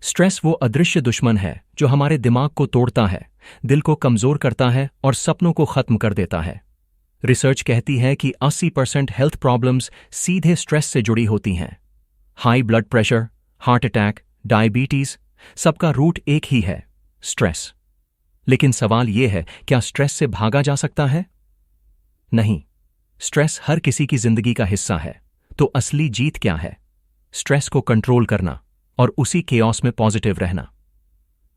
Stress वो अदृश्य दुश्मन है जो हमारे दिमाग को तोड़ता है, दिल को कमजोर करता है और सपनों को खत्म कर देता है। रिसर्च कहती है कि 80% हेल्थ प्रॉब्लम्स सीधे स्ट्रेस से जुड़ी होती हैं। High blood pressure, heart attack, diabetes, सबका रूट एक ही है, स्ट्रेस। लेकिन सवाल यह है, क्या स्ट्रेस से भागा जा सकता है? नहीं। स्ट्रेस हर किसी की जिंदगी का हिस्सा है। तो असली जीत क्या है? स्ट्रेस को कंट्रोल करना और उसी केओस में पॉजिटिव रहना।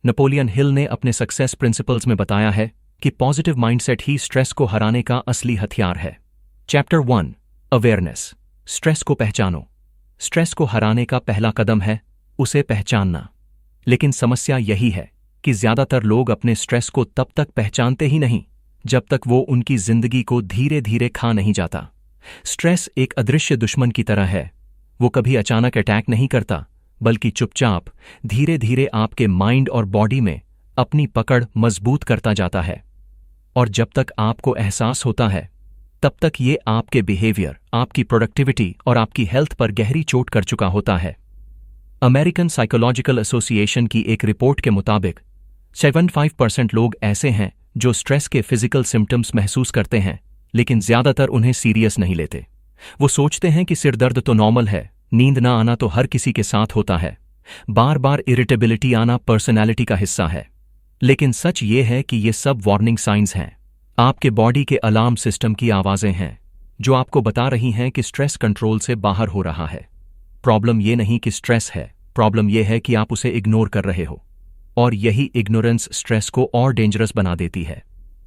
नेपोलियन हिल ने अपने सक्सेस प्रिंसिपल्स में बताया है कि पॉजिटिव माइंडसेट ही स्ट्रेस को हराने का असली हथियार है। Chapter 1, awareness. स्ट्रेस को पहचानो। स्ट्रेस को हराने का पहला कदम है उसे पहचानना। लेकिन समस्या यही है कि ज्यादातर लोग अपने स्ट्रेस को तब तक पहचानते ही नहीं जब तक वो उनकी जिंदगी को धीरे धीरे खा नहीं जाता। स्ट्रेस एक अदृश्य दुश्मन की तरह है। वो कभी अचानक अटैक नहीं करता, बल्कि चुपचाप धीरे धीरे आपके माइंड और बॉडी में अपनी पकड़ मजबूत करता जाता है। और जब तक आपको एहसास होता है, तब तक ये आपके बिहेवियर, आपकी प्रोडक्टिविटी और आपकी हेल्थ पर गहरी चोट कर चुका होता है। अमेरिकन साइकोलॉजिकल एसोसिएशन की एक रिपोर्ट के मुताबिक 75% लोग ऐसे हैं जो स्ट्रेस के फिजिकल सिम्टम्स महसूस करते हैं, लेकिन ज्यादातर उन्हें सीरियस नहीं लेते। वो सोचते हैं कि सिर दर्द तो नॉर्मल है, नींद ना आना तो हर किसी के साथ होता है, बार बार इरिटेबिलिटी आना पर्सनैलिटी का हिस्सा है। लेकिन सच ये है कि ये सब वार्निंग साइंस हैं, आपके बॉडी के अलार्म सिस्टम की आवाजें हैं जो आपको बता रही हैं कि स्ट्रेस कंट्रोल से बाहर हो रहा है। प्रॉब्लम ये नहीं कि स्ट्रेस है, प्रॉब्लम ये है कि आप उसे इग्नोर कर रहे हो। और यही इग्नोरेंस स्ट्रेस को और डेंजरस बना देती है।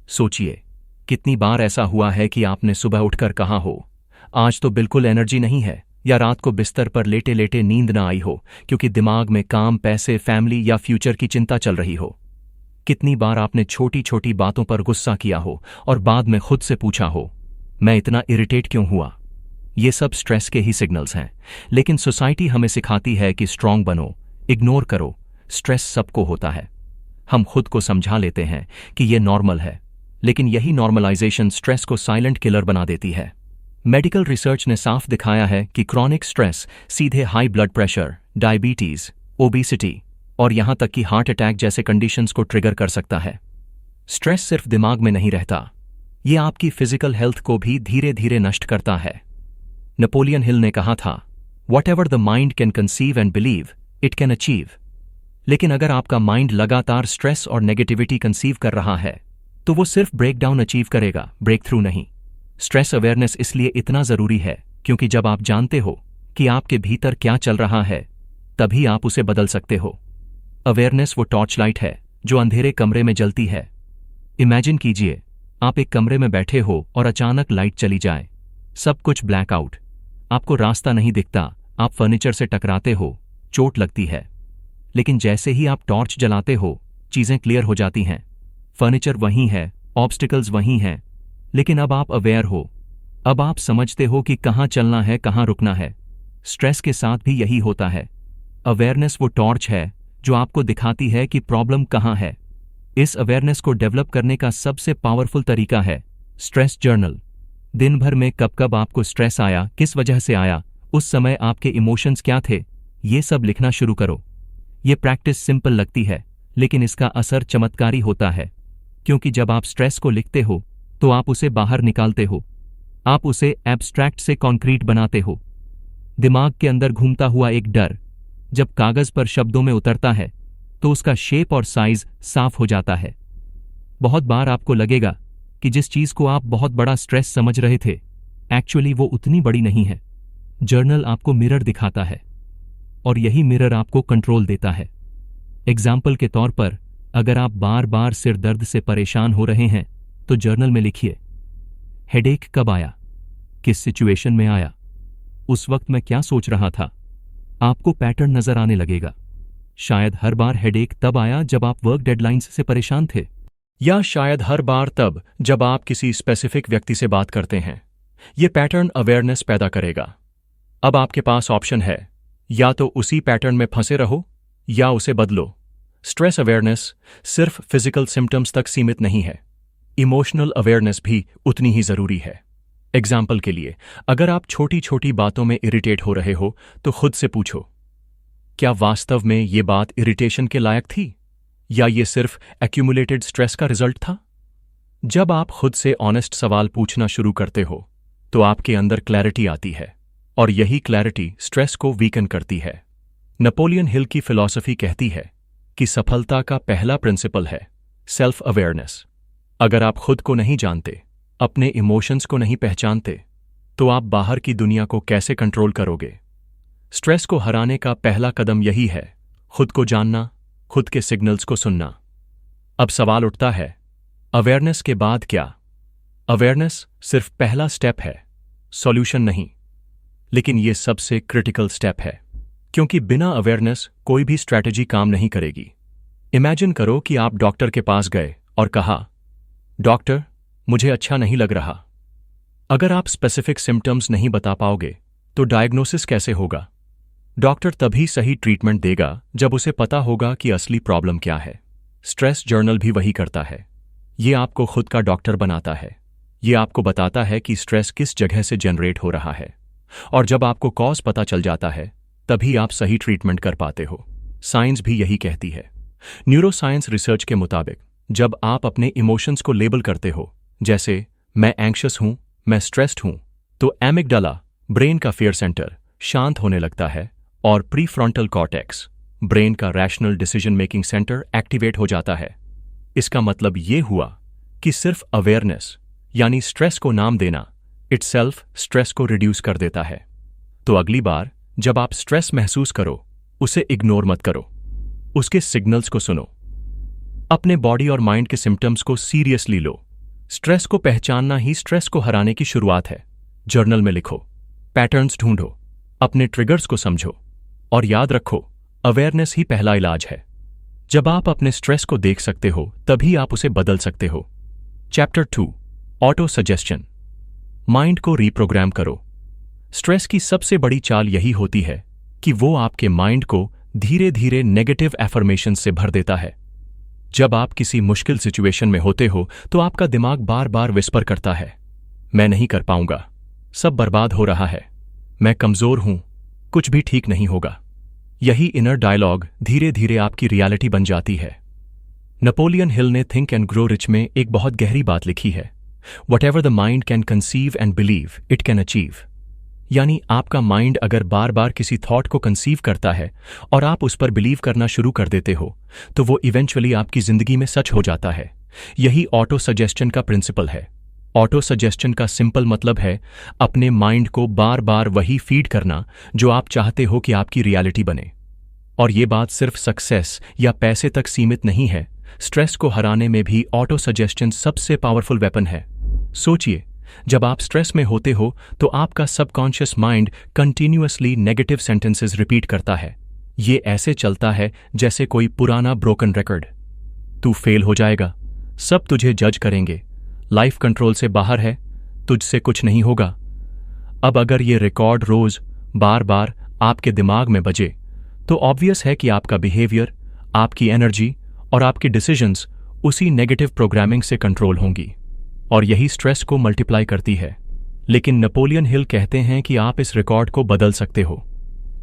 सोचिए, कितनी बार ऐसा हुआ है कि आपने सुबह उठकर कहा हो, आज तो बिल्कुल एनर्जी नहीं है, या रात को बिस्तर पर लेटे लेटे नींद ना आई हो क्योंकि दिमाग में काम, पैसे, फैमिली या फ्यूचर की चिंता चल रही हो। कितनी बार आपने छोटी छोटी बातों पर गुस्सा किया हो और बाद में खुद से पूछा हो, मैं इतना इरिटेट क्यों हुआ? ये सब स्ट्रेस के ही सिग्नल्स हैं। लेकिन सोसाइटी हमें सिखाती है कि स्ट्रांग बनो, इग्नोर करो, स्ट्रेस सबको होता है। हम खुद को समझा लेते हैं कि ये नॉर्मल है, लेकिन यही नॉर्मलाइजेशन स्ट्रेस को साइलेंट किलर बना देती है। मेडिकल रिसर्च ने साफ दिखाया है कि क्रॉनिक स्ट्रेस सीधे high blood pressure, diabetes, obesity और यहां तक कि हार्ट अटैक जैसे कंडीशंस को ट्रिगर कर सकता है। स्ट्रेस सिर्फ दिमाग में नहीं रहता, ये आपकी फिजिकल हेल्थ को भी धीरे धीरे नष्ट करता है। नेपोलियन हिल ने कहा था, "Whatever the mind can conceive and believe, it can achieve." लेकिन अगर आपका माइंड लगातार स्ट्रेस और नेगेटिविटी कंसीव कर रहा है, तो वो सिर्फ ब्रेकडाउन अचीव करेगा, ब्रेक थ्रू नहीं। स्ट्रेस अवेयरनेस इसलिए इतना जरूरी है क्योंकि जब आप जानते हो कि आपके भीतर क्या चल रहा है, तभी आप उसे बदल सकते हो। अवेयरनेस वो टॉर्च लाइट है जो अंधेरे कमरे में जलती है। इमेजिन कीजिए, आप एक कमरे में बैठे हो और अचानक लाइट चली जाए, सब कुछ ब्लैक आउट, आपको रास्ता नहीं दिखता, आप फर्नीचर से टकराते हो, चोट लगती है। लेकिन जैसे ही आप टॉर्च जलाते हो, चीजें क्लियर हो जाती हैं। फर्नीचर वहीं है, ऑब्स्टिकल्स वहीं हैं, लेकिन अब आप अवेयर हो, अब आप समझते हो कि कहाँ चलना है, कहाँ रुकना है। स्ट्रेस के साथ भी यही होता है। अवेयरनेस वो टॉर्च है जो आपको दिखाती है कि प्रॉब्लम कहाँ है। इस अवेयरनेस को डेवलप करने का सबसे पावरफुल तरीका है स्ट्रेस जर्नल। दिन भर में कब कब आपको स्ट्रेस आया, किस वजह से आया, उस समय आपके इमोशंस क्या थे, ये सब लिखना शुरू करो। ये प्रैक्टिस सिंपल लगती है, लेकिन इसका असर चमत्कारी होता है, क्योंकि जब आप स्ट्रेस को लिखते हो तो आप उसे बाहर निकालते हो, आप उसे एब्स्ट्रैक्ट से कॉन्क्रीट बनाते हो। दिमाग के अंदर घूमता हुआ एक डर जब कागज पर शब्दों में उतरता है तो उसका शेप और साइज साफ हो जाता है। बहुत बार आपको लगेगा कि जिस चीज को आप बहुत बड़ा स्ट्रेस समझ रहे थे, एक्चुअली वो उतनी बड़ी नहीं है। जर्नल आपको मिरर दिखाता है और यही मिरर आपको कंट्रोल देता है। एग्जाम्पल के तौर पर, अगर आप बार बार सिर दर्द से परेशान हो रहे हैं तो जर्नल में लिखिए, हेडेक कब आया, किस सिचुएशन में आया, उस वक्त मैं क्या सोच रहा था। आपको पैटर्न नजर आने लगेगा। शायद हर बार हेडेक तब आया जब आप वर्क डेडलाइंस से परेशान थे, या शायद हर बार तब जब आप किसी स्पेसिफिक व्यक्ति से बात करते हैं। यह पैटर्न अवेयरनेस पैदा करेगा। अब आपके पास ऑप्शन है, या तो उसी पैटर्न में फंसे रहो या उसे बदलो। स्ट्रेस अवेयरनेस सिर्फ फिजिकल सिम्टम्स तक सीमित नहीं है, इमोशनल अवेयरनेस भी उतनी ही जरूरी है। एग्जाम्पल के लिए, अगर आप छोटी छोटी बातों में इरिटेट हो रहे हो तो खुद से पूछो, क्या वास्तव में ये बात इरिटेशन के लायक थी, या ये सिर्फ एक्यूमुलेटेड स्ट्रेस का रिजल्ट था? जब आप खुद से ऑनेस्ट सवाल पूछना शुरू करते हो तो आपके अंदर क्लैरिटी आती है, और यही क्लैरिटी स्ट्रेस को वीकन करती है। नेपोलियन हिल की फिलॉसफी कहती है कि सफलता का पहला प्रिंसिपल है सेल्फ अवेयरनेस। अगर आप खुद को नहीं जानते, अपने इमोशंस को नहीं पहचानते, तो आप बाहर की दुनिया को कैसे कंट्रोल करोगे? स्ट्रेस को हराने का पहला कदम यही है, खुद को जानना, खुद के सिग्नल्स को सुनना। अब सवाल उठता है, अवेयरनेस के बाद क्या? अवेयरनेस सिर्फ पहला स्टेप है, सॉल्यूशन नहीं। लेकिन यह सबसे क्रिटिकल स्टेप है, क्योंकि बिना अवेयरनेस कोई भी स्ट्रैटेजी काम नहीं करेगी। इमेजिन करो कि आप डॉक्टर के पास गए और कहा, डॉक्टर, मुझे अच्छा नहीं लग रहा। अगर आप स्पेसिफिक सिम्टम्स नहीं बता पाओगे तो डायग्नोसिस कैसे होगा? डॉक्टर तभी सही ट्रीटमेंट देगा जब उसे पता होगा कि असली प्रॉब्लम क्या है। स्ट्रेस जर्नल भी वही करता है। ये आपको खुद का डॉक्टर बनाता है। ये आपको बताता है कि स्ट्रेस किस जगह से जनरेट हो रहा है, और जब आपको कॉज पता चल जाता है तभी आप सही ट्रीटमेंट कर पाते हो। साइंस भी यही कहती है। न्यूरोसाइंस रिसर्च के मुताबिक जब आप अपने इमोशंस को लेबल करते हो, जैसे मैं एंग्शियस हूं, मैं स्ट्रेस्ड हूं, तो एमिगडाला, ब्रेन का फियर सेंटर, शांत होने लगता है और प्रीफ्रंटल कॉर्टेक्स, ब्रेन का rational decision making centre, activate हो जाता है। इसका मतलब ये हुआ कि सिर्फ अवेयरनेस यानी स्ट्रेस को नाम देना इटसेल्फ स्ट्रेस को रिड्यूस कर देता है। तो अगली बार जब आप स्ट्रेस महसूस करो, उसे इग्नोर मत करो, उसके सिग्नल्स को सुनो। अपने बॉडी और माइंड के सिम्टम्स को सीरियसली लो। स्ट्रेस को पहचानना ही स्ट्रेस को हराने की शुरुआत है। जर्नल में लिखो, पैटर्न्स ढूंढो, अपने ट्रिगर्स को समझो, और याद रखो, अवेयरनेस ही पहला इलाज है। जब आप अपने स्ट्रेस को देख सकते हो तभी आप उसे बदल सकते हो। Chapter 2, auto suggestion. माइंड को रीप्रोग्राम करो। स्ट्रेस की सबसे बड़ी चाल यही होती है कि वो आपके माइंड को धीरे धीरे नेगेटिव एफर्मेशन से भर देता है। जब आप किसी मुश्किल सिचुएशन में होते हो तो आपका दिमाग बार बार विस्पर करता है, मैं नहीं कर पाऊंगा, सब बर्बाद हो रहा है, मैं कमजोर हूं, कुछ भी ठीक नहीं होगा। यही इनर डायलॉग धीरे धीरे आपकी रियलिटी बन जाती है। नेपोलियन हिल ने थिंक एंड ग्रो रिच में एक बहुत गहरी बात लिखी है, what ever the mind can conceive and believe it can achieve. यानी आपका माइंड अगर बार बार किसी थॉट को कंसीव करता है और आप उस पर बिलीव करना शुरू कर देते हो तो वो इवेंचुअली आपकी जिंदगी में सच हो जाता है। यही ऑटो सजेस्शन का प्रिंसिपल है। ऑटो सजेस्शन का सिंपल मतलब है अपने माइंड को बार बार वही फीड करना जो आप चाहते हो कि आपकी रियलिटी बने। और ये बात सिर्फ सक्सेस या पैसे तक सीमित नहीं है। स्ट्रेस को हराने में भी ऑटो सजेस्शन सबसे पावरफुल वेपन है। सोचिए, जब आप स्ट्रेस में होते हो तो आपका subconscious mind continuously negative sentences repeat करता है। ये ऐसे चलता है जैसे कोई पुराना ब्रोकन रिकॉर्ड। तू फेल हो जाएगा, सब तुझे जज करेंगे, लाइफ कंट्रोल से बाहर है, तुझसे कुछ नहीं होगा। अब अगर ये रिकॉर्ड रोज बार बार आपके दिमाग में बजे तो ऑब्वियस है कि आपका बिहेवियर, आपकी एनर्जी और आपकी डिसीजंस उसी नेगेटिव प्रोग्रामिंग से कंट्रोल होंगी, और यही स्ट्रेस को मल्टीप्लाई करती है। लेकिन नेपोलियन हिल कहते हैं कि आप इस रिकॉर्ड को बदल सकते हो।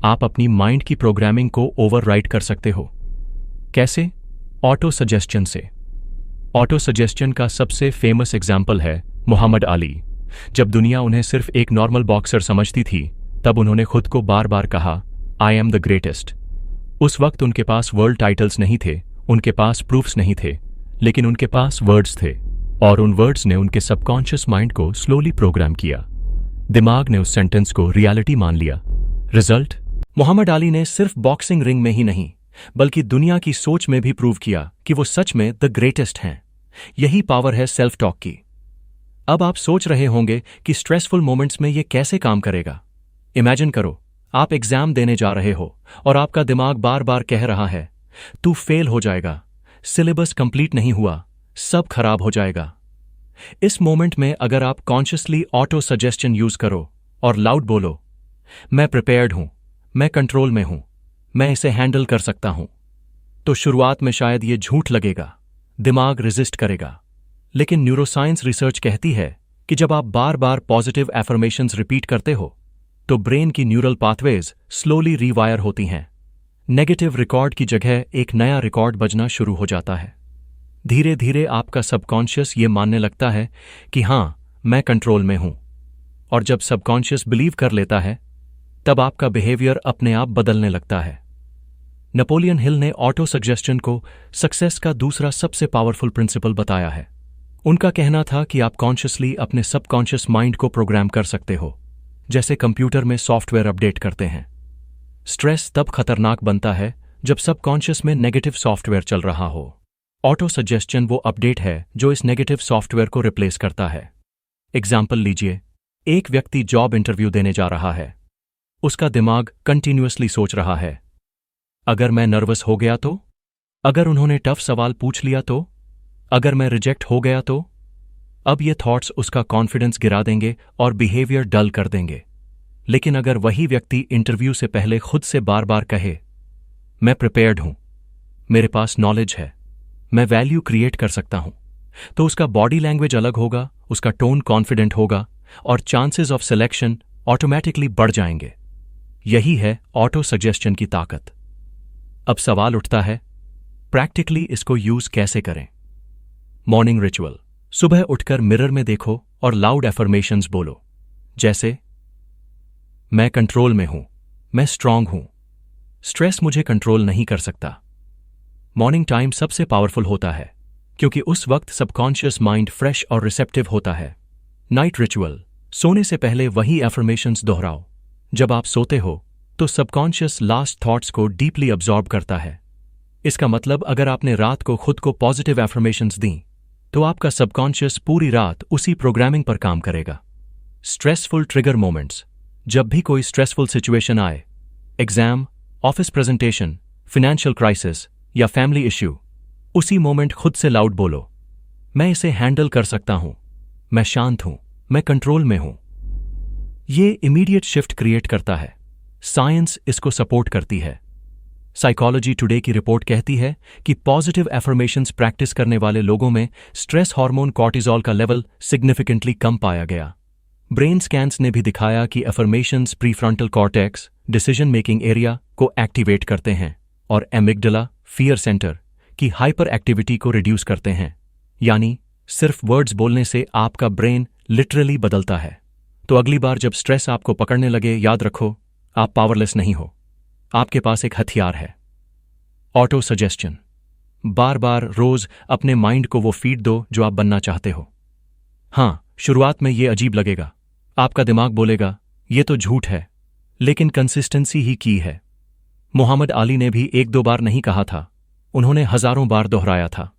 आप अपनी माइंड की प्रोग्रामिंग को ओवरराइड कर सकते हो। कैसे? ऑटो सजेस्शन से। ऑटो सजेस्शन का सबसे फेमस एग्जाम्पल है मोहम्मद अली। जब दुनिया उन्हें सिर्फ एक नॉर्मल बॉक्सर समझती थी तब उन्होंने खुद को बार बार कहा, आई एम द ग्रेटेस्ट। उस वक्त उनके पास वर्ल्ड टाइटल्स नहीं थे, उनके पास प्रूफ्स नहीं थे, लेकिन उनके पास वर्ड्स थे, और उन वर्ड्स ने उनके सबकॉन्शियस माइंड को स्लोली प्रोग्राम किया। दिमाग ने उस सेंटेंस को रियलिटी मान लिया। रिजल्ट? मोहम्मद अली ने सिर्फ बॉक्सिंग रिंग में ही नहीं बल्कि दुनिया की सोच में भी प्रूव किया कि वो सच में द ग्रेटेस्ट हैं। यही पावर है सेल्फ टॉक की। अब आप सोच रहे होंगे कि स्ट्रेसफुल मोमेंट्स में ये कैसे काम करेगा। इमेजिन करो, आप एग्जाम देने जा रहे हो और आपका दिमाग बार बार कह रहा है, तू फेल हो जाएगा, सिलेबस कंप्लीट नहीं हुआ, सब खराब हो जाएगा। इस मोमेंट में अगर आप कॉन्शियसली ऑटो सजेस्शन यूज करो और लाउड बोलो, मैं प्रिपेयर्ड हूं, मैं कंट्रोल में हूं, मैं इसे हैंडल कर सकता हूं, तो शुरुआत में शायद ये झूठ लगेगा, दिमाग रेजिस्ट करेगा। लेकिन न्यूरोसाइंस रिसर्च कहती है कि जब आप बार बार पॉजिटिव एफर्मेशंस रिपीट करते हो तो ब्रेन की न्यूरल पाथवेज स्लोली रीवायर होती हैं। नेगेटिव रिकॉर्ड की जगह एक नया रिकॉर्ड बजना शुरू हो जाता है। धीरे धीरे आपका सबकॉन्शियस ये मानने लगता है कि हाँ, मैं कंट्रोल में हूं। और जब सबकॉन्शियस बिलीव कर लेता है, तब आपका बिहेवियर अपने आप बदलने लगता है। नेपोलियन हिल ने ऑटो सजेस्शन को सक्सेस का दूसरा सबसे पावरफुल प्रिंसिपल बताया है। उनका कहना था कि आप कॉन्शियसली अपने सबकॉन्शियस माइंड को प्रोग्राम कर सकते हो, जैसे कंप्यूटर में सॉफ्टवेयर अपडेट करते हैं। स्ट्रेस तब खतरनाक बनता है जब सबकॉन्शियस में नेगेटिव सॉफ्टवेयर चल रहा हो। ऑटो सजेस्शन वो अपडेट है जो इस नेगेटिव सॉफ्टवेयर को रिप्लेस करता है। एग्जाम्पल लीजिए, एक व्यक्ति जॉब इंटरव्यू देने जा रहा है। उसका दिमाग कंटिन्यूअसली सोच रहा है, अगर मैं नर्वस हो गया तो, अगर उन्होंने टफ सवाल पूछ लिया तो, अगर मैं रिजेक्ट हो गया तो। अब ये थॉट्स उसका कॉन्फिडेंस गिरा देंगे और बिहेवियर डल कर देंगे। लेकिन अगर वही व्यक्ति इंटरव्यू से पहले खुद से बार बार कहे, मैं प्रिपेयर्ड हूं, मेरे पास नॉलेज है, मैं वैल्यू क्रिएट कर सकता हूं, तो उसका बॉडी लैंग्वेज अलग होगा, उसका टोन कॉन्फिडेंट होगा और चांसेस ऑफ सिलेक्शन ऑटोमेटिकली बढ़ जाएंगे। यही है ऑटो सजेस्शन की ताकत। अब सवाल उठता है, प्रैक्टिकली इसको यूज कैसे करें? Morning ritual. सुबह उठकर मिरर में देखो और लाउड एफर्मेशंस बोलो, जैसे मैं कंट्रोल में हूं, मैं स्ट्रांग हूं, स्ट्रेस मुझे कंट्रोल नहीं कर सकता। मॉर्निंग टाइम सबसे पावरफुल होता है क्योंकि उस वक्त सबकॉन्शियस माइंड फ्रेश और रिसेप्टिव होता है। Night ritual. सोने से पहले वही एफर्मेशंस दोहराओ। जब आप सोते हो तो सबकॉन्शियस लास्ट थॉट्स को डीपली अब्जॉर्ब करता है। इसका मतलब अगर आपने रात को खुद को पॉजिटिव एफर्मेशंस दी तो आपका सबकॉन्शियस पूरी रात उसी प्रोग्रामिंग पर काम करेगा। Stressful trigger moments. जब भी कोई स्ट्रेसफुल सिचुएशन आए, exam, office presentation, financial crisis या फैमिली इश्यू, उसी मोमेंट खुद से लाउड बोलो, मैं इसे हैंडल कर सकता हूं, मैं शांत हूं, मैं कंट्रोल में हूं। ये इमीडिएट शिफ्ट क्रिएट करता है। साइंस इसको सपोर्ट करती है। साइकोलॉजी टुडे की रिपोर्ट कहती है कि पॉजिटिव एफर्मेशंस प्रैक्टिस करने वाले लोगों में स्ट्रेस हार्मोन कॉर्टिसोल का लेवल सिग्निफिकेंटली कम पाया गया। ब्रेन स्कैन्स ने भी दिखाया कि affirmations prefrontal cortex, decision making area को एक्टिवेट करते हैं और एमिगडाला, फियर सेंटर की हाइपर एक्टिविटी को रिड्यूस करते हैं। यानी सिर्फ वर्ड्स बोलने से आपका ब्रेन लिटरली बदलता है। तो अगली बार जब स्ट्रेस आपको पकड़ने लगे, याद रखो, आप पावरलेस नहीं हो, आपके पास एक हथियार है। Auto suggestion. बार बार रोज अपने माइंड को वो फीड दो जो आप बनना चाहते हो। हां, शुरुआत में ये अजीब लगेगा। आपका दिमाग बोलेगा, ये तो झूठ है, लेकिन कंसिस्टेंसी ही की है। मोहम्मद अली ने भी एक दो बार नहीं कहा था, उन्होंने हजारों बार दोहराया था,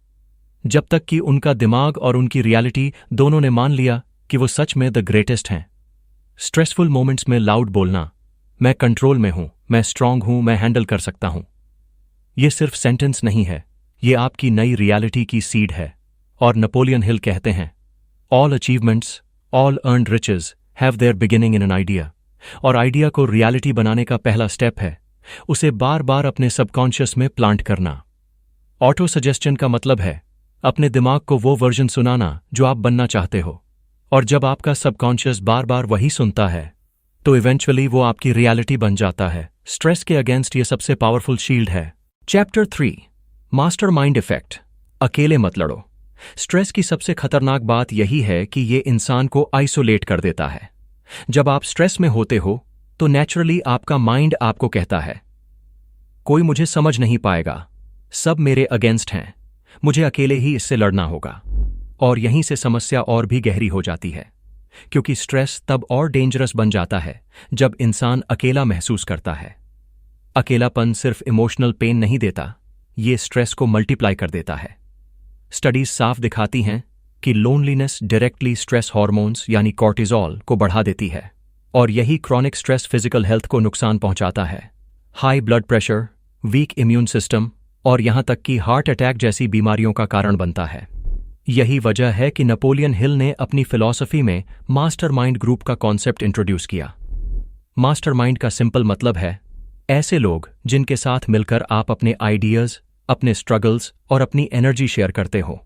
जब तक कि उनका दिमाग और उनकी रियलिटी दोनों ने मान लिया कि वो सच में द ग्रेटेस्ट हैं। स्ट्रेसफुल मोमेंट्स में लाउड बोलना, मैं कंट्रोल में हूं, मैं स्ट्रांग हूं, मैं हैंडल कर सकता हूं, ये सिर्फ सेंटेंस नहीं है, ये आपकी नई रियलिटी की सीड है। और नेपोलियन हिल कहते हैं, all achievements, all earned riches have their beginning in an idea. और आइडिया को रियलिटी बनाने का पहला स्टेप है उसे बार बार अपने सबकॉन्शियस में प्लांट करना। ऑटो सजेस्शन का मतलब है अपने दिमाग को वो वर्जन सुनाना जो आप बनना चाहते हो। और जब आपका सबकॉन्शियस बार बार वही सुनता है तो इवेंचुअली वो आपकी रियलिटी बन जाता है। स्ट्रेस के अगेंस्ट ये सबसे पावरफुल शील्ड है। Chapter 3, mastermind effect. अकेले मत लड़ो। स्ट्रेस की सबसे खतरनाक बात यही है कि ये इंसान को आइसोलेट कर देता है। जब आप स्ट्रेस में होते हो तो नेचुरली आपका माइंड आपको कहता है, कोई मुझे समझ नहीं पाएगा, सब मेरे अगेंस्ट हैं, मुझे अकेले ही इससे लड़ना होगा। और यहीं से समस्या और भी गहरी हो जाती है, क्योंकि स्ट्रेस तब और डेंजरस बन जाता है जब इंसान अकेला महसूस करता है। अकेलापन सिर्फ इमोशनल पेन नहीं देता, ये स्ट्रेस को मल्टीप्लाई कर देता है। स्टडीज साफ दिखाती हैं कि लोनलीनेस डायरेक्टली स्ट्रेस हार्मोन्स यानी कॉर्टिसोल को बढ़ा देती है, और यही क्रॉनिक स्ट्रेस फिजिकल हेल्थ को नुकसान पहुंचाता है। High blood pressure, week immune system और यहां तक कि हार्ट अटैक जैसी बीमारियों का कारण बनता है। यही वजह है कि नेपोलियन हिल ने अपनी फिलॉसफी में मास्टरमाइंड ग्रुप का कॉन्सेप्ट इंट्रोड्यूस किया। मास्टरमाइंड का सिंपल मतलब है ऐसे लोग जिनके साथ मिलकर आप अपने आइडियाज, अपने स्ट्रगल्स और अपनी एनर्जी शेयर करते हो।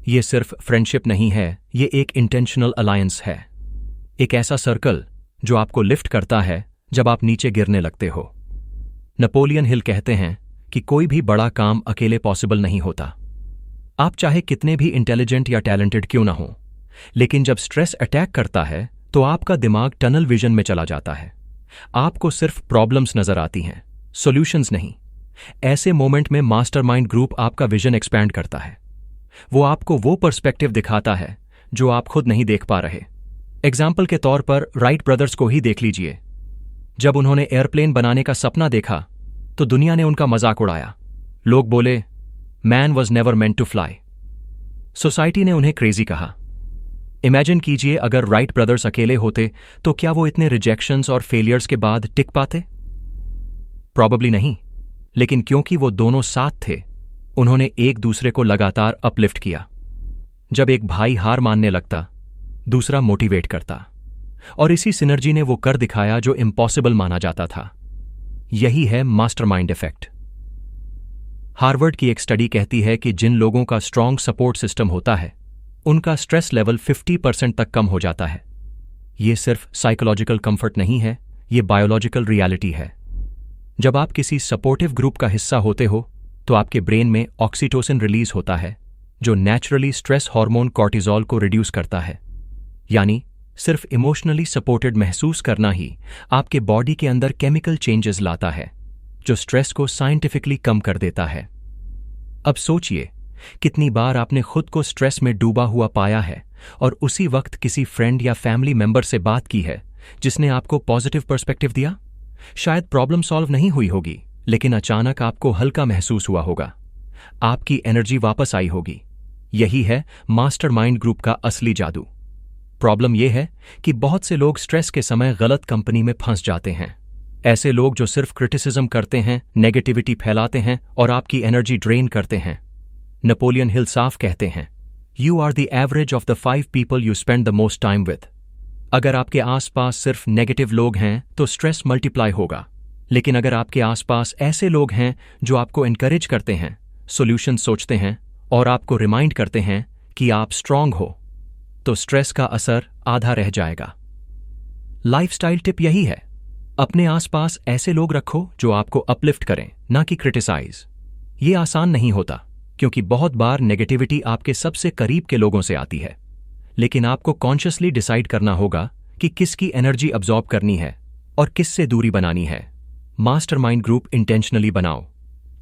ये सिर्फ फ्रेंडशिप नहीं है, ये एक इंटेंशनल अलायंस है, एक ऐसा सर्कल जो आपको लिफ्ट करता है जब आप नीचे गिरने लगते हो। नेपोलियन हिल कहते हैं कि कोई भी बड़ा काम अकेले पॉसिबल नहीं होता। आप चाहे कितने भी इंटेलिजेंट या टैलेंटेड क्यों ना हो, लेकिन जब स्ट्रेस अटैक करता है तो आपका दिमाग टनल विजन में चला जाता है। आपको सिर्फ प्रॉब्लम्स नजर आती हैं, सॉल्यूशंस नहीं। ऐसे मोमेंट में मास्टरमाइंड ग्रुप आपका विजन एक्सपैंड करता है। वो आपको वो पर्सपेक्टिव दिखाता है जो आप खुद नहीं देख पा रहे। एग्जाम्पल के तौर पर राइट ब्रदर्स को ही देख लीजिए। जब उन्होंने एयरप्लेन बनाने का सपना देखा तो दुनिया ने उनका मजाक उड़ाया। लोग बोले, man was never meant to fly. Society ने उन्हें क्रेजी कहा। इमेजिन कीजिए अगर राइट ब्रदर्स अकेले होते तो क्या वो इतने रिजेक्शंस और फेलियर्स के बाद टिक पाते? प्रॉबेबली नहीं, लेकिन क्योंकि वो दोनों साथ थे, उन्होंने एक दूसरे को लगातार अपलिफ्ट किया। जब एक भाई हार मानने लगता, दूसरा मोटिवेट करता, और इसी सिनर्जी ने वो कर दिखाया जो इम्पॉसिबल माना जाता था। यही है मास्टरमाइंड इफेक्ट। हार्वर्ड की एक स्टडी कहती है कि जिन लोगों का स्ट्रॉन्ग सपोर्ट सिस्टम होता है, उनका स्ट्रेस लेवल 50% तक कम हो जाता है। ये सिर्फ साइकोलॉजिकल कंफर्ट नहीं है, ये बायोलॉजिकल रियलिटी है। जब आप किसी सपोर्टिव ग्रुप का हिस्सा होते हो तो आपके ब्रेन में ऑक्सीटोसिन रिलीज होता है, जो नेचुरली स्ट्रेस हार्मोन कॉर्टिजोल को रिड्यूस करता है। यानी सिर्फ इमोशनली सपोर्टेड महसूस करना ही आपके बॉडी के अंदर केमिकल चेंजेस लाता है, जो स्ट्रेस को साइंटिफिकली कम कर देता है। अब सोचिए, कितनी बार आपने खुद को स्ट्रेस में डूबा हुआ पाया है और उसी वक्त किसी फ्रेंड या फैमिली मेंबर से बात की है जिसने आपको पॉजिटिव पर्सपेक्टिव दिया। शायद प्रॉब्लम सॉल्व नहीं हुई होगी, लेकिन अचानक आपको हल्का महसूस हुआ होगा, आपकी एनर्जी वापस आई होगी। यही है मास्टरमाइंड ग्रुप का असली जादू। प्रॉब्लम यह है कि बहुत से लोग स्ट्रेस के समय गलत कंपनी में फंस जाते हैं। ऐसे लोग जो सिर्फ क्रिटिसिज्म करते हैं, नेगेटिविटी फैलाते हैं और आपकी एनर्जी ड्रेन करते हैं। नेपोलियन हिल साफ कहते हैं, you are the average of the 5 people you spend the most time with. अगर आपके आसपास सिर्फ नेगेटिव लोग हैं तो स्ट्रेस मल्टीप्लाई होगा, लेकिन अगर आपके आसपास ऐसे लोग हैं जो आपको एनकरेज करते हैं, सॉल्यूशन सोचते हैं और आपको रिमाइंड करते हैं कि आप स्ट्रांग हो, तो स्ट्रेस का असर आधा रह जाएगा। लाइफस्टाइल टिप यही है, अपने आसपास ऐसे लोग रखो जो आपको अपलिफ्ट करें, ना कि क्रिटिसाइज। ये आसान नहीं होता, क्योंकि बहुत बार नेगेटिविटी आपके सबसे करीब के लोगों से आती है। लेकिन आपको कॉन्शियसली डिसाइड करना होगा कि किसकी एनर्जी अब्जॉर्ब करनी है और किससे दूरी बनानी है। मास्टरमाइंड ग्रुप इंटेंशनली बनाओ,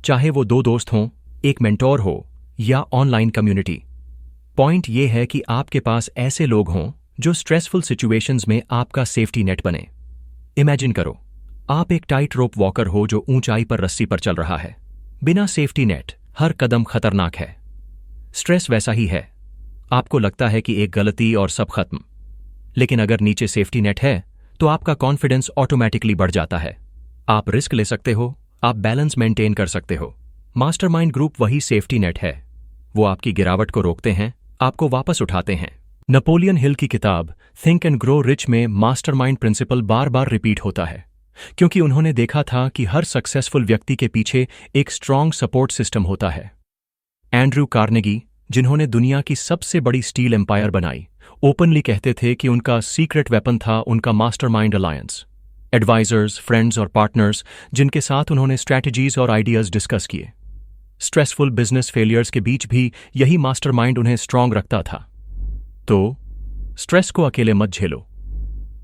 चाहे वो 2 दोस्त हों, एक मेंटोर हो या ऑनलाइन कम्युनिटी। पॉइंट ये है कि आपके पास ऐसे लोग हों जो स्ट्रेसफुल सिचुएशंस में आपका सेफ्टी नेट बने। इमेजिन करो, आप एक टाइट रोप वॉकर हो जो ऊंचाई पर रस्सी पर चल रहा है। बिना सेफ्टी नेट हर कदम खतरनाक है। स्ट्रेस वैसा ही है, आपको लगता है कि एक गलती और सब खत्म। लेकिन अगर नीचे सेफ्टी नेट है तो आपका कॉन्फिडेंस ऑटोमेटिकली बढ़ जाता है। आप रिस्क ले सकते हो, आप बैलेंस मेंटेन कर सकते हो। मास्टरमाइंड ग्रुप वही सेफ्टी नेट है। वो आपकी गिरावट को रोकते हैं, आपको वापस उठाते हैं। नेपोलियन हिल की किताब थिंक एंड ग्रो रिच में मास्टरमाइंड प्रिंसिपल बार बार रिपीट होता है, क्योंकि उन्होंने देखा था कि हर सक्सेसफुल व्यक्ति के पीछे एक स्ट्रांग सपोर्ट सिस्टम होता है। एंड्रू कार्नेगी, जिन्होंने दुनिया की सबसे बड़ी स्टील एम्पायर बनाई, ओपनली कहते थे कि उनका सीक्रेट वेपन था उनका मास्टरमाइंड अलायंस। एडवाइजर्स, फ्रेंड्स और पार्टनर्स जिनके साथ उन्होंने स्ट्रैटेजीज और आइडियाज डिस्कस किए। स्ट्रेसफुल बिजनेस फेलियर्स के बीच भी यही मास्टरमाइंड उन्हें स्ट्रांग रखता था। तो स्ट्रेस को अकेले मत झेलो,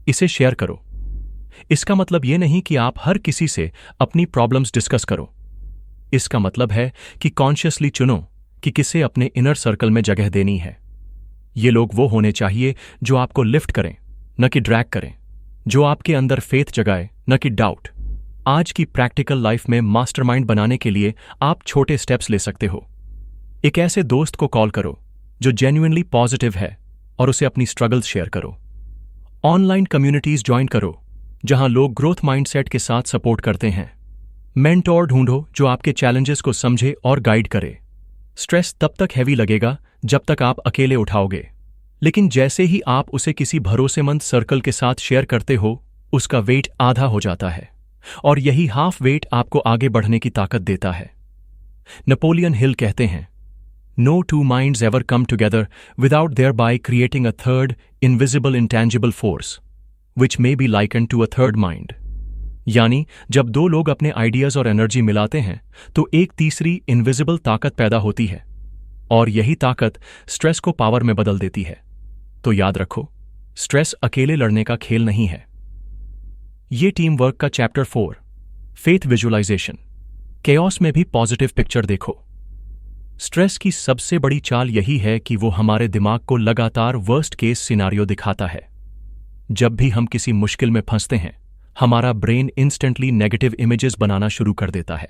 इसे शेयर करो। इसका मतलब यह नहीं कि आप हर किसी से अपनी प्रॉब्लम्स डिस्कस करो। इसका मतलब है कि कॉन्शियसली चुनो कि किसे अपने इनर सर्कल में जगह देनी है। ये लोग वो होने चाहिए जो आपको लिफ्ट करें, न कि ड्रैग करें, जो आपके अंदर फेथ जगाए, न कि डाउट। आज की प्रैक्टिकल लाइफ में मास्टरमाइंड बनाने के लिए आप छोटे स्टेप्स ले सकते हो। एक ऐसे दोस्त को कॉल करो जो जेन्युइनली पॉजिटिव है और उसे अपनी स्ट्रगल्स शेयर करो। ऑनलाइन कम्युनिटीज ज्वाइन करो जहां लोग ग्रोथ माइंडसेट के साथ सपोर्ट करते हैं। मेंटोर ढूंढो जो आपके चैलेंजेस को समझे और गाइड करे। स्ट्रेस तब तक हैवी लगेगा जब तक आप अकेले उठाओगे, लेकिन जैसे ही आप उसे किसी भरोसेमंद सर्कल के साथ शेयर करते हो, उसका वेट आधा हो जाता है, और यही हाफ वेट आपको आगे बढ़ने की ताकत देता है। नेपोलियन हिल कहते हैं, no two minds ever come together without thereby creating a third invisible intangible force, which may be likened to a third mind. यानी जब दो लोग अपने आइडियाज और एनर्जी मिलाते हैं तो एक तीसरी इनविजिबल ताकत पैदा होती है, और यही ताकत स्ट्रेस को पावर में बदल देती है। तो याद रखो, स्ट्रेस अकेले लड़ने का खेल नहीं है। ये टीम वर्क का चैप्टर 4, फेथ विजुअलाइजेशन। केओस में भी पॉजिटिव पिक्चर देखो। स्ट्रेस की सबसे बड़ी चाल यही है कि वो हमारे दिमाग को लगातार वर्स्ट केस सिनारियो दिखाता है। जब भी हम किसी मुश्किल में फंसते हैं, हमारा ब्रेन इंस्टेंटली नेगेटिव इमेजेस बनाना शुरू कर देता है।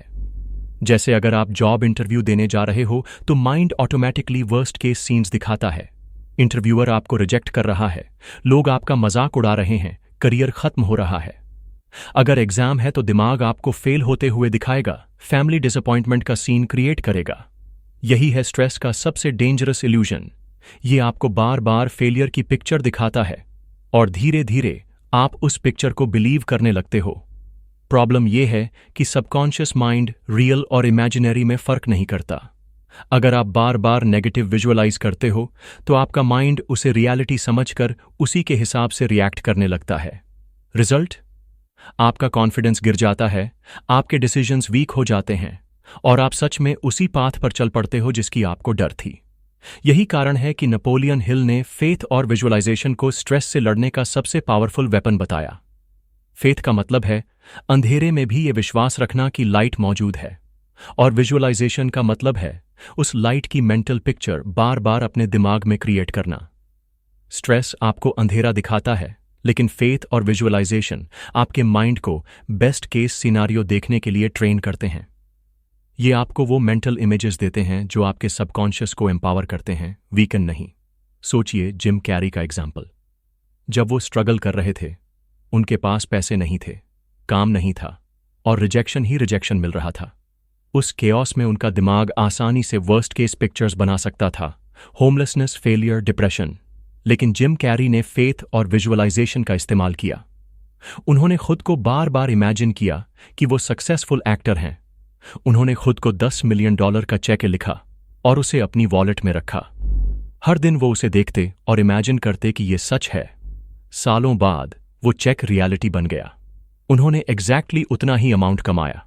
जैसे अगर आप जॉब इंटरव्यू देने जा रहे हो तो mind automatically worst case scenes दिखाता है। इंटरव्यूअर आपको रिजेक्ट कर रहा है, लोग आपका मजाक उड़ा रहे हैं, करियर खत्म हो रहा है। अगर एग्जाम है तो दिमाग आपको फेल होते हुए दिखाएगा, फैमिली डिसअपॉइंटमेंट का सीन क्रिएट करेगा। यही है स्ट्रेस का सबसे डेंजरस इल्यूजन। ये आपको बार बार फेलियर की पिक्चर दिखाता है और धीरे धीरे आप उस पिक्चर को बिलीव करने लगते हो। प्रॉब्लम यह है कि सबकॉन्शियस माइंड रियल और इमेजिनरी में फर्क नहीं करता। अगर आप बार बार नेगेटिव विजुअलाइज करते हो तो आपका माइंड उसे रियलिटी समझकर उसी के हिसाब से रिएक्ट करने लगता है। रिजल्ट, आपका कॉन्फिडेंस गिर जाता है, आपके डिसीजंस वीक हो जाते हैं और आप सच में उसी पाथ पर चल पड़ते हो जिसकी आपको डर थी। यही कारण है कि नेपोलियन हिल ने फेथ और विजुअलाइजेशन को स्ट्रेस से लड़ने का सबसे पावरफुल वेपन बताया। फेथ का मतलब है अंधेरे में भी ये विश्वास रखना कि लाइट मौजूद है, और विजुअलाइजेशन का मतलब है उस लाइट की मेंटल पिक्चर बार बार अपने दिमाग में क्रिएट करना। स्ट्रेस आपको अंधेरा दिखाता है, लेकिन फेथ और विजुअलाइजेशन आपके माइंड को बेस्ट केस सिनारियो देखने के लिए ट्रेन करते हैं। ये आपको वो मेंटल इमेजेस देते हैं जो आपके सबकॉन्शियस को एम्पावर करते हैं, वीकन नहीं। सोचिए जिम कैरी का एग्जाम्पल। जब वो स्ट्रगल कर रहे थे, उनके पास पैसे नहीं थे, काम नहीं था और रिजेक्शन ही रिजेक्शन मिल रहा था। उस केओस में उनका दिमाग आसानी से वर्स्ट केस पिक्चर्स बना सकता था, होमलेसनेस, फेलियर, डिप्रेशन। लेकिन जिम कैरी ने फेथ और विजुअलाइजेशन का इस्तेमाल किया। उन्होंने खुद को बार बार इमेजिन किया कि वो सक्सेसफुल एक्टर हैं। उन्होंने खुद को $10 मिलियन का चेक लिखा और उसे अपनी वॉलेट में रखा। हर दिन वो उसे देखते और इमेजिन करते कि ये सच है। सालों बाद वो चेक रियलिटी बन गया। उन्होंने एग्जैक्टली उतना ही अमाउंट कमाया।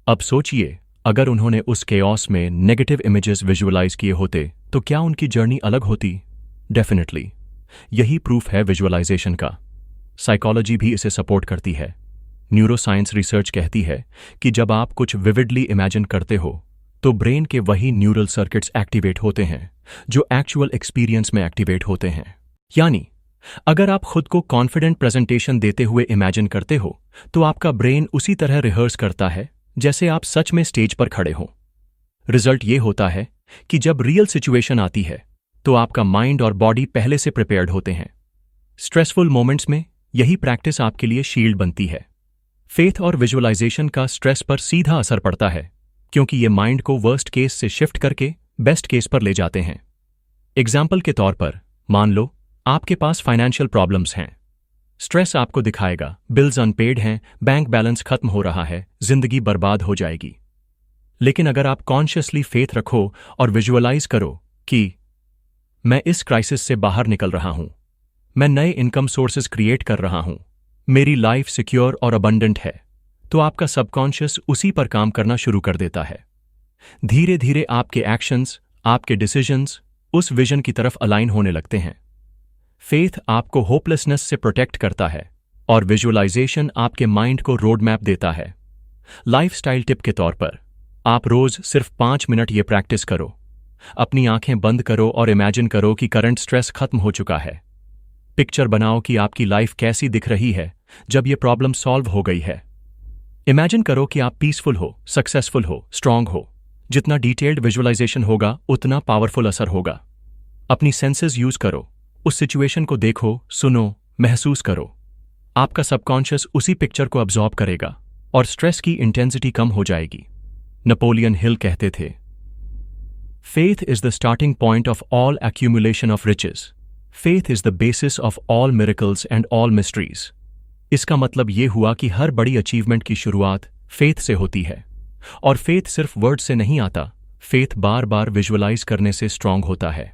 अब सोचिए, अगर उन्होंने उस केओस में नेगेटिव इमेजेस विजुअलाइज किए होते तो क्या उनकी जर्नी अलग होती? डेफिनेटली। यही प्रूफ है विजुअलाइजेशन का। साइकोलॉजी भी इसे सपोर्ट करती है। न्यूरोसाइंस रिसर्च कहती है कि जब आप कुछ विविडली इमेजिन करते हो तो ब्रेन के वही न्यूरल सर्किट्स एक्टिवेट होते हैं जो एक्चुअल एक्सपीरियंस में एक्टिवेट होते हैं। यानी अगर आप खुद को कॉन्फिडेंट प्रेजेंटेशन देते हुए इमेजिन करते हो तो आपका ब्रेन उसी तरह रिहर्स करता है जैसे आप सच में स्टेज पर खड़े हो। रिजल्ट ये होता है कि जब रियल सिचुएशन आती है तो आपका माइंड और बॉडी पहले से प्रिपेयर्ड होते हैं। स्ट्रेसफुल मोमेंट्स में यही प्रैक्टिस आपके लिए शील्ड बनती है। फेथ और विजुअलाइजेशन का स्ट्रेस पर सीधा असर पड़ता है क्योंकि ये माइंड को वर्स्ट केस से शिफ्ट करके बेस्ट केस पर ले जाते हैं। एग्जाम्पल के तौर पर मान लो आपके पास फाइनेंशियल प्रॉब्लम्स हैं। स्ट्रेस आपको दिखाएगा बिल्स अनपेड हैं, बैंक बैलेंस खत्म हो रहा है, जिंदगी बर्बाद हो जाएगी। लेकिन अगर आप कॉन्शियसली फेथ रखो और विजुअलाइज करो कि मैं इस क्राइसिस से बाहर निकल रहा हूं, मैं नए इनकम सोर्सेज क्रिएट कर रहा हूं, मेरी लाइफ सिक्योर और अबंडेंट है, तो आपका सबकॉन्शियस उसी पर काम करना शुरू कर देता है। धीरे धीरे आपके एक्शंस, आपके डिसीजंस उस विजन की तरफ अलाइन होने लगते हैं। फेथ आपको होपलेसनेस से प्रोटेक्ट करता है और विजुअलाइजेशन आपके माइंड को रोड मैप देता है। लाइफस्टाइल टिप के तौर पर आप रोज सिर्फ 5 मिनट ये प्रैक्टिस करो। अपनी आंखें बंद करो और इमेजिन करो कि करंट स्ट्रेस खत्म हो चुका है। पिक्चर बनाओ कि आपकी लाइफ कैसी दिख रही है जब ये प्रॉब्लम सॉल्व हो गई है। इमेजिन करो कि आप पीसफुल हो, सक्सेसफुल हो, स्ट्रांग हो। जितना डिटेल्ड विजुअलाइजेशन होगा उतना पावरफुल असर होगा। अपनी सेंसेस यूज करो, उस सिचुएशन को देखो, सुनो, महसूस करो। आपका सबकॉन्शियस उसी पिक्चर को अब्सॉर्ब करेगा और स्ट्रेस की इंटेंसिटी कम हो जाएगी। नेपोलियन हिल कहते थे, Faith is the starting point of all accumulation of riches. Faith is the basis of all miracles and all mysteries. इसका मतलब ये हुआ कि हर बड़ी अचीवमेंट की शुरुआत फेथ से होती है, और फेथ सिर्फ वर्ड से नहीं आता, फेथ बार बार विजुअलाइज करने से स्ट्रांग होता है।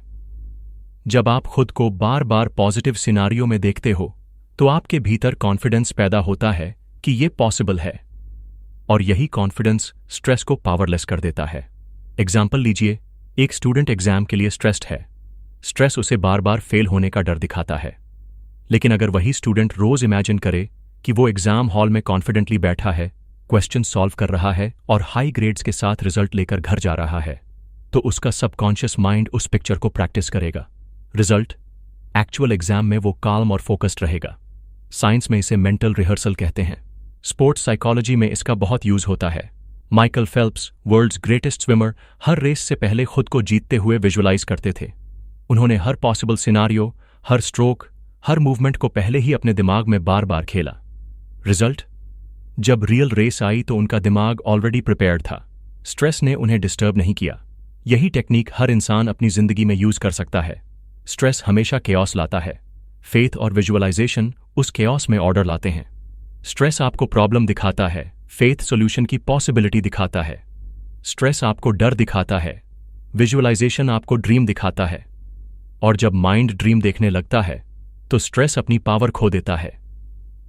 जब आप खुद को बार बार पॉजिटिव सिनारियो में देखते हो तो आपके भीतर कॉन्फिडेंस पैदा होता है कि ये पॉसिबल है। और यही कॉन्फिडेंस स्ट्रेस को पावरलेस कर देता है। एग्जाम्पल लीजिए, एक स्टूडेंट एग्जाम के लिए स्ट्रेस्ड है। स्ट्रेस उसे बार बार फेल होने का डर दिखाता है। लेकिन अगर वही स्टूडेंट रोज इमेजिन करे कि वो एग्जाम हॉल में कॉन्फिडेंटली बैठा है, क्वेश्चन सॉल्व कर रहा है और हाई ग्रेड्स के साथ रिजल्ट लेकर घर जा रहा है, तो उसका सबकॉन्शियस माइंड उस पिक्चर को प्रैक्टिस करेगा। रिजल्ट, एक्चुअल एग्जाम में वो काल्म और फोकस्ड रहेगा। साइंस में इसे मेंटल रिहर्सल कहते हैं। स्पोर्ट्स साइकोलॉजी में इसका बहुत यूज होता है। Michael Phelps, world's greatest swimmer, हर रेस से पहले खुद को जीतते हुए विजुअलाइज करते थे। उन्होंने हर पॉसिबल सिनारियो, हर स्ट्रोक, हर मूवमेंट को पहले ही अपने दिमाग में बार बार खेला। रिजल्ट, जब रियल रेस आई तो उनका दिमाग ऑलरेडी प्रिपेयर्ड था। स्ट्रेस ने उन्हें डिस्टर्ब नहीं किया। यही टेक्निक हर इंसान अपनी जिंदगी में यूज कर सकता है। स्ट्रेस हमेशा केओस लाता है। फेथ और विजुअलाइजेशन उस केओस में ऑर्डर लाते हैं। स्ट्रेस आपको प्रॉब्लम दिखाता है, फेथ सॉल्यूशन की पॉसिबिलिटी दिखाता है। स्ट्रेस आपको डर दिखाता है, विजुअलाइजेशन आपको ड्रीम दिखाता है। और जब माइंड ड्रीम देखने लगता है तो स्ट्रेस अपनी पावर खो देता है।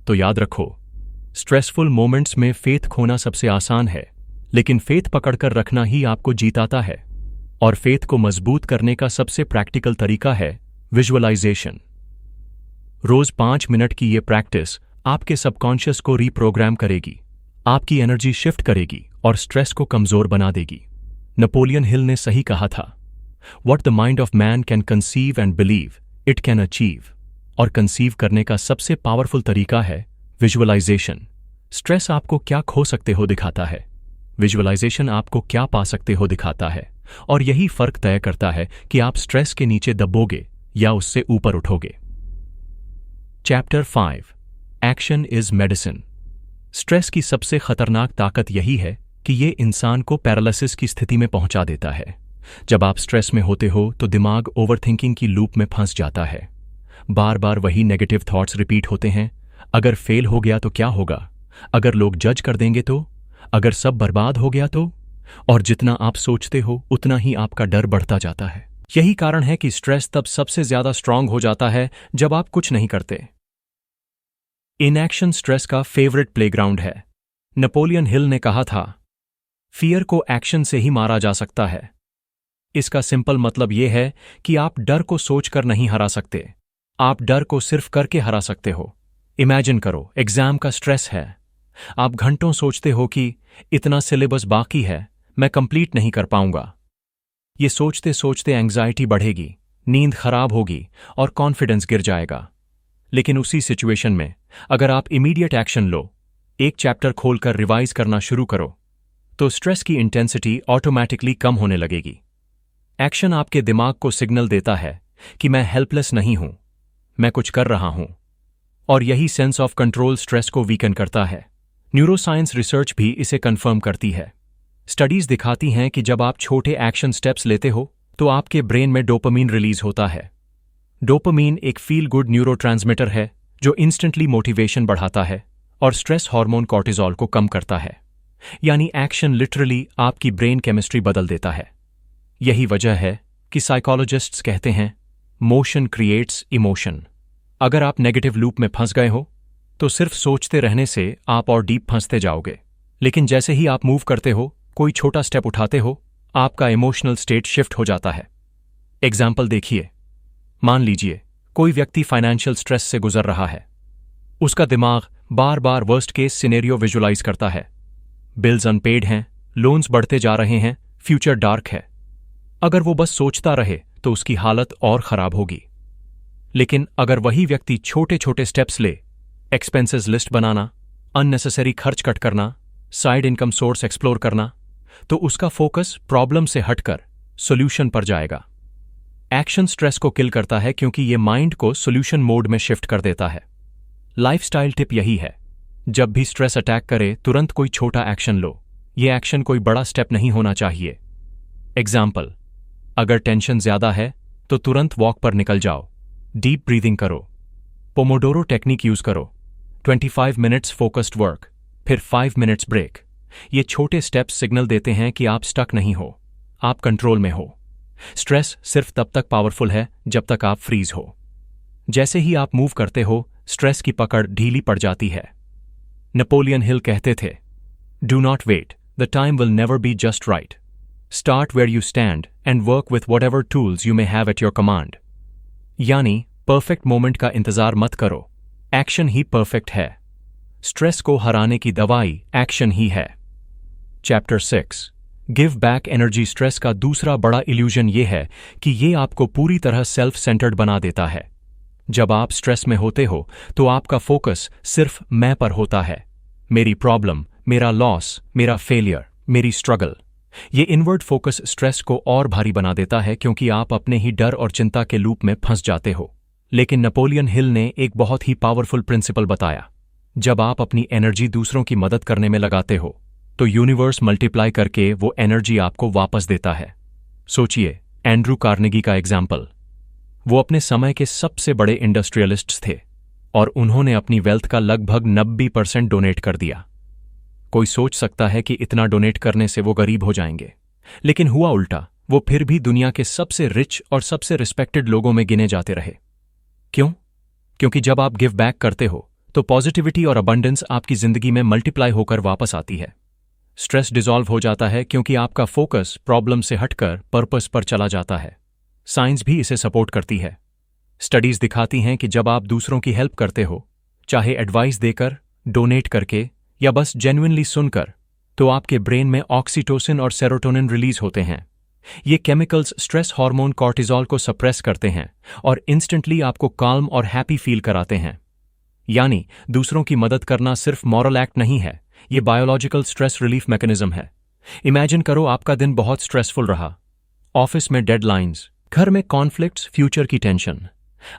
तो याद रखो, स्ट्रेसफुल मोमेंट्स में फेथ खोना सबसे आसान है, लेकिन फेथ पकड़कर रखना ही आपको जीताता है। और फेथ को मजबूत करने का सबसे प्रैक्टिकल तरीका है विजुअलाइजेशन। रोज 5 मिनट की ये प्रैक्टिस आपके सबकॉन्शियस को रीप्रोग्राम करेगी, आपकी एनर्जी शिफ्ट करेगी और स्ट्रेस को कमजोर बना देगी। नेपोलियन हिल ने सही कहा था, What the mind of man can conceive and believe, it can achieve। और कंसीव करने का सबसे पावरफुल तरीका है विजुअलाइजेशन। स्ट्रेस आपको क्या खो सकते हो दिखाता है, विजुअलाइजेशन आपको क्या पा सकते हो दिखाता है। और यही फर्क तय करता है कि आप स्ट्रेस के नीचे दबोगे या उससे ऊपर उठोगे। Chapter 5, action is medicine. Stress की सबसे खतरनाक ताकत यही है कि ये इंसान को पैरालिसिस की स्थिति में पहुंचा देता है। जब आप स्ट्रेस में होते हो तो दिमाग ओवरथिंकिंग की लूप में फंस जाता है। बार बार वही नेगेटिव थॉट्स रिपीट होते हैं। अगर फेल हो गया तो क्या होगा, अगर लोग जज कर देंगे तो, अगर सब बर्बाद हो गया तो। और जितना आप सोचते हो उतना ही आपका डर बढ़ता जाता है। यही कारण है कि स्ट्रेस तब सबसे ज्यादा स्ट्रांग हो जाता है जब आप कुछ नहीं करते। इनएक्शन स्ट्रेस का फेवरेट प्लेग्राउंड है। नेपोलियन हिल ने कहा था, फियर को एक्शन से ही मारा जा सकता है। इसका सिंपल मतलब यह है कि आप डर को सोचकर नहीं हरा सकते, आप डर को सिर्फ करके हरा सकते हो। इमेजिन करो, एग्जाम का स्ट्रेस है। आप घंटों सोचते हो कि इतना सिलेबस बाकी है, मैं कंप्लीट नहीं कर पाऊंगा। ये सोचते सोचते एंग्जाइटी बढ़ेगी, नींद खराब होगी और कॉन्फिडेंस गिर जाएगा। लेकिन उसी सिचुएशन में अगर आप इमीडिएट एक्शन लो, एक चैप्टर खोलकर रिवाइज करना शुरू करो, तो स्ट्रेस की इंटेंसिटी ऑटोमेटिकली कम होने लगेगी। एक्शन आपके दिमाग को सिग्नल देता है कि मैं हेल्पलेस नहीं हूं, मैं कुछ कर रहा हूं। और यही सेंस ऑफ कंट्रोल स्ट्रेस को वीकन करता है। न्यूरोसाइंस रिसर्च भी इसे कंफर्म करती है। स्टडीज दिखाती हैं कि जब आप छोटे एक्शन स्टेप्स लेते हो तो आपके ब्रेन में डोपामीन रिलीज होता है। डोपामीन एक फील गुड न्यूरोट्रांसमीटर है जो इंस्टेंटली मोटिवेशन बढ़ाता है और स्ट्रेस हार्मोन कॉर्टिजोल को कम करता है। यानी एक्शन लिटरली आपकी ब्रेन केमिस्ट्री बदल देता है। यही वजह है कि साइकोलॉजिस्ट्स कहते हैं, मोशन क्रिएट्स इमोशन। अगर आप नेगेटिव लूप में फंस गए हो तो सिर्फ सोचते रहने से आप और डीप फंसते जाओगे। लेकिन जैसे ही आप मूव करते हो, कोई छोटा स्टेप उठाते हो, आपका इमोशनल स्टेट शिफ्ट हो जाता है। एग्जाम्पल देखिए, मान लीजिए कोई व्यक्ति फाइनेंशियल स्ट्रेस से गुजर रहा है। उसका दिमाग बार बार वर्स्ट केस सिनेरियो विजुअलाइज करता है। बिल्स अनपेड हैं, लोन्स बढ़ते जा रहे हैं, फ्यूचर डार्क है। अगर वो बस सोचता रहे तो उसकी हालत और खराब होगी। लेकिन अगर वही व्यक्ति छोटे छोटे स्टेप्स ले, एक्सपेंसेस लिस्ट बनाना, अननेसेसरी खर्च कट करना, साइड इनकम सोर्स एक्सप्लोर करना, तो उसका फोकस प्रॉब्लम से हटकर सॉल्यूशन पर जाएगा। एक्शन स्ट्रेस को किल करता है क्योंकि ये माइंड को सॉल्यूशन मोड में शिफ्ट कर देता है। लाइफस्टाइल टिप यही है, जब भी स्ट्रेस अटैक करे तुरंत कोई छोटा एक्शन लो। ये एक्शन कोई बड़ा स्टेप नहीं होना चाहिए। एग्जाम्पल, अगर टेंशन ज्यादा है तो तुरंत वॉक पर निकल जाओ, डीप ब्रीदिंग करो, पोमोडोरो टेक्निक यूज करो, 25 मिनट्स फोकस्ड वर्क, फिर 5 मिनट्स ब्रेक। ये छोटे स्टेप्स सिग्नल देते हैं कि आप स्टक नहीं हो, आप कंट्रोल में हो। स्ट्रेस सिर्फ तब तक पावरफुल है जब तक आप फ्रीज हो। जैसे ही आप मूव करते हो, स्ट्रेस की पकड़ ढीली पड़ जाती है। नेपोलियन हिल कहते थे, do not wait, the time will never be just right. Start where you stand and work with whatever tools you may have at your command. यानी परफेक्ट मोमेंट का इंतजार मत करो, एक्शन ही perfect है। Stress को हराने की दवाई एक्शन ही है। Chapter 6 give back energy. Stress का दूसरा बड़ा इल्यूजन ये है कि ये आपको पूरी तरह सेल्फ सेंटर्ड बना देता है। जब आप स्ट्रेस में होते हो तो आपका फोकस सिर्फ मैं पर होता है, मेरी प्रॉब्लम, मेरा लॉस, मेरा फेलियर, मेरी स्ट्रगल। ये इनवर्ड फोकस स्ट्रेस को और भारी बना देता है क्योंकि आप अपने ही डर और चिंता के लूप में फंस जाते हो। लेकिन नेपोलियन हिल ने एक बहुत ही पावरफुल प्रिंसिपल बताया, जब आप अपनी एनर्जी दूसरों की मदद करने में लगाते हो तो यूनिवर्स मल्टीप्लाई करके वो एनर्जी आपको वापस देता है। सोचिए एंड्रू कार्नेगी का एग्जाम्पल। वो अपने समय के सबसे बड़े इंडस्ट्रियलिस्ट्स थे और उन्होंने अपनी वेल्थ का लगभग 90% डोनेट कर दिया। कोई सोच सकता है कि इतना डोनेट करने से वो गरीब हो जाएंगे, लेकिन हुआ उल्टा। वो फिर भी दुनिया के सबसे रिच और सबसे रिस्पेक्टेड लोगों में गिने जाते रहे। क्यों? क्योंकि जब आप गिव बैक करते हो तो पॉजिटिविटी और अबंडेंस आपकी जिंदगी में मल्टीप्लाई होकर वापस आती है। स्ट्रेस डिसॉल्व हो जाता है क्योंकि आपका फोकस प्रॉब्लम से हटकर पर्पस पर चला जाता है। साइंस भी इसे सपोर्ट करती है। स्टडीज दिखाती हैं कि जब आप दूसरों की हेल्प करते हो, चाहे एडवाइस देकर, डोनेट करके या बस जेन्युइनली सुनकर, तो आपके ब्रेन में ऑक्सीटोसिन और सेरोटोनिन रिलीज होते हैं। ये केमिकल्स स्ट्रेस हार्मोन कॉर्टिजोल को सप्रेस करते हैं और इंस्टेंटली आपको काल्म और हैप्पी फील कराते हैं। यानी दूसरों की मदद करना सिर्फ मॉरल एक्ट नहीं है, ये बायोलॉजिकल स्ट्रेस रिलीफ मैकेनिज्म है। इमेजिन करो आपका दिन बहुत स्ट्रेसफुल रहा, ऑफिस में डेडलाइंस, घर में कॉन्फ्लिक्ट्स, फ्यूचर की टेंशन।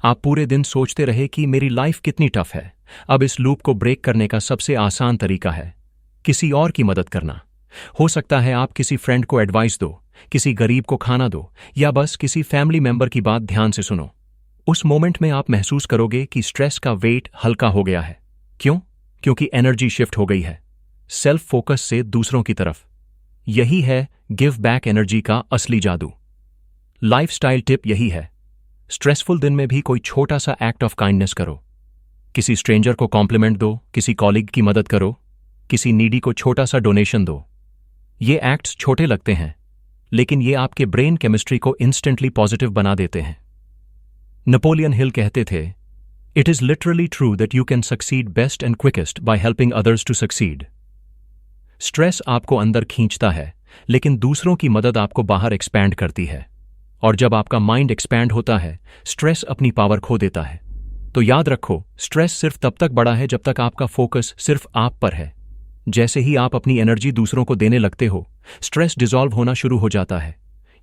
आप पूरे दिन सोचते रहे कि मेरी लाइफ कितनी टफ है। अब इस लूप को ब्रेक करने का सबसे आसान तरीका है किसी और की मदद करना। हो सकता है आप किसी फ्रेंड को एडवाइस दो, किसी गरीब को खाना दो या बस किसी फैमिली मेंबर की बात ध्यान से सुनो। उस मोमेंट में आप महसूस करोगे कि स्ट्रेस का वेट हल्का हो गया है। क्यों? क्योंकि एनर्जी शिफ्ट हो गई है सेल्फ फोकस से दूसरों की तरफ। यही है गिव बैक एनर्जी का असली जादू। लाइफस्टाइल टिप यही है, स्ट्रेसफुल दिन में भी कोई छोटा सा एक्ट ऑफ काइंडनेस करो। किसी स्ट्रेंजर को कॉम्प्लीमेंट दो, किसी कॉलीग की मदद करो, किसी नीडी को छोटा सा डोनेशन दो। ये एक्ट्स छोटे लगते हैं, लेकिन ये आपके ब्रेन केमिस्ट्री को इंस्टेंटली पॉजिटिव बना देते हैं। नेपोलियन हिल कहते थे, it is literally true that you can succeed best and quickest by helping others to succeed. Stress आपको अंदर खींचता है, लेकिन दूसरों की मदद आपको बाहर एक्सपैंड करती है। और जब आपका माइंड एक्सपैंड होता है, स्ट्रेस अपनी पावर खो देता है। तो याद रखो, स्ट्रेस सिर्फ तब तक बड़ा है जब तक आपका फोकस सिर्फ आप पर है। जैसे ही आप अपनी एनर्जी दूसरों को देने लगते हो, स्ट्रेस डिसॉल्व होना शुरू हो जाता है।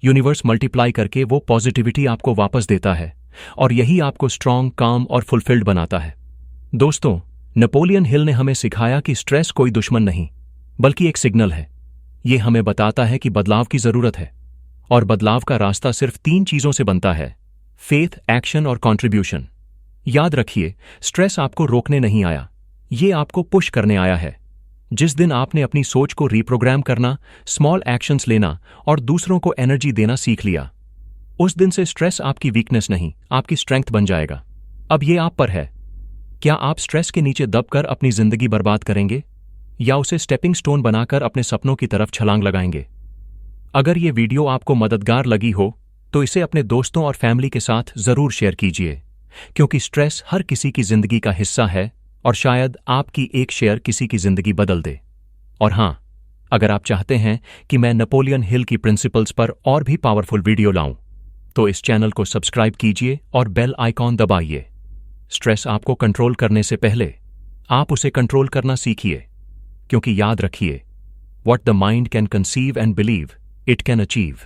यूनिवर्स मल्टीप्लाई करके वो पॉजिटिविटी आपको वापस देता है और यही आपको स्ट्रांग, काम और फुलफिल्ड बनाता है। दोस्तों, नेपोलियन हिल ने हमें सिखाया कि स्ट्रेस कोई दुश्मन नहीं, बल्कि एक सिग्नल है। ये हमें बताता है कि बदलाव की जरूरत है और बदलाव का रास्ता सिर्फ 3 चीजों से बनता है, फेथ, एक्शन और कॉन्ट्रीब्यूशन। याद रखिए, स्ट्रेस आपको रोकने नहीं आया, ये आपको पुश करने आया है। जिस दिन आपने अपनी सोच को रीप्रोग्राम करना, स्मॉल एक्शंस लेना और दूसरों को एनर्जी देना सीख लिया, उस दिन से स्ट्रेस आपकी वीकनेस नहीं, आपकी स्ट्रेंथ बन जाएगा। अब ये आप पर है, क्या आप स्ट्रेस के नीचे दबकर अपनी जिंदगी बर्बाद करेंगे या उसे स्टेपिंग स्टोन बनाकर अपने सपनों की तरफ छलांग लगाएंगे? अगर ये वीडियो आपको मददगार लगी हो तो इसे अपने दोस्तों और फैमिली के साथ जरूर शेयर कीजिए, क्योंकि स्ट्रेस हर किसी की जिंदगी का हिस्सा है और शायद आपकी एक शेयर किसी की जिंदगी बदल दे। और हां, अगर आप चाहते हैं कि मैं नेपोलियन हिल की प्रिंसिपल्स पर और भी पावरफुल वीडियो लाऊं, तो इस चैनल को सब्सक्राइब कीजिए और बेल आइकॉन दबाइए। स्ट्रेस आपको कंट्रोल करने से पहले आप उसे कंट्रोल करना सीखिए, क्योंकि याद रखिए, what the mind can conceive and believe, it can achieve.